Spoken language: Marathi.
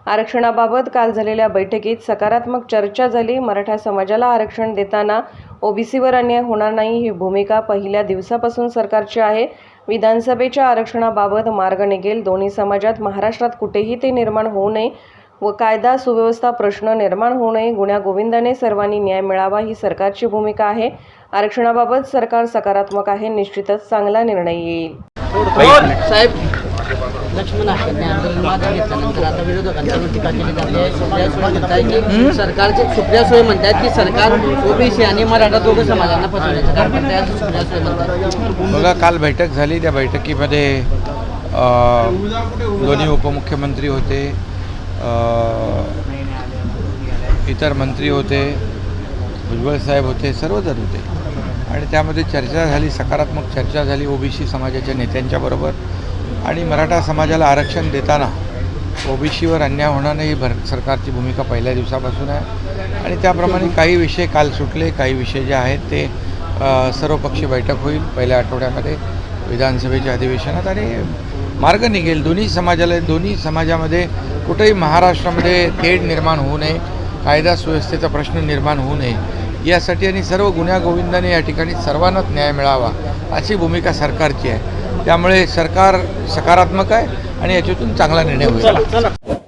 आरक्षणाबाबत काल झालेल्या बैठकीत सकारात्मक चर्चा झाली। मराठा समाजाला आरक्षण देताना ओबीसीवर अन्याय होणार नाही ही भूमिका पहिल्या दिवसापासून सरकारची आहे। विधानसभेच्या आरक्षणाबाबत मार्ग निघेल। दोन्ही समाजात महाराष्ट्रात कुठेही ते निर्माण होऊ नये व कायदा सुव्यवस्था प्रश्न निर्माण होऊ नये। गुण्यागोविंदाने सर्वांनी न्याय मिळावा ही सरकारची भूमिका आहे। आरक्षणाबाबत सरकार सकारात्मक आहे। निश्चितच चांगला निर्णय येईल। साहेब, लक्ष्मण आखेरने आंदोलन मागे घेतल्यानंतर आता विरोधकांकडून टीका केली जाते। सुप्रिया सुळे म्हणतात की सरकारचे सुप्रिया सुळे म्हणतात की सरकार ओबीसी आणि मराठा दोघं समाजांना फसवण्याचं काम करते असं सुप्रिया सुळे म्हणतात। बघा, काल बैठक झाली। त्या बैठकीमध्ये दोन्ही उपमुख्यमंत्री होते, इतर मंत्री होते, भुजबळ साहेब होते, सर्वजण होते आणि त्यामध्ये चर्चा झाली, सकारात्मक चर्चा झाली ओबीसी समाजाच्या नेत्यांच्याबरोबर। आणि मराठा समाजाला आरक्षण देताना ओबीसीवर अन्याय होणार नाही ही सरकारची भूमिका पहिल्या दिवसापासून आहे आणि त्याप्रमाणे काही विषय काल सुटले, काही विषय जे आहेत ते सर्वपक्षीय बैठक होईल पहिल्या आठवड्यामध्ये विधानसभेच्या अधिवेशनात आणि मार्ग निघेल। दोन्ही समाजामध्ये कुठेही महाराष्ट्रामध्ये तेढ निर्माण होऊ नये, कायदा सुव्यवस्थेचा प्रश्न निर्माण होऊ नये यासाठी आणि सर्व गुण्यागोविंदाने या ठिकाणी सर्वांनाच न्याय मिळावा अशी भूमिका सरकारची आहे। त्यामुळे सरकार सकारात्मक आहे आणि याच्यातून चांगला निर्णय होईल।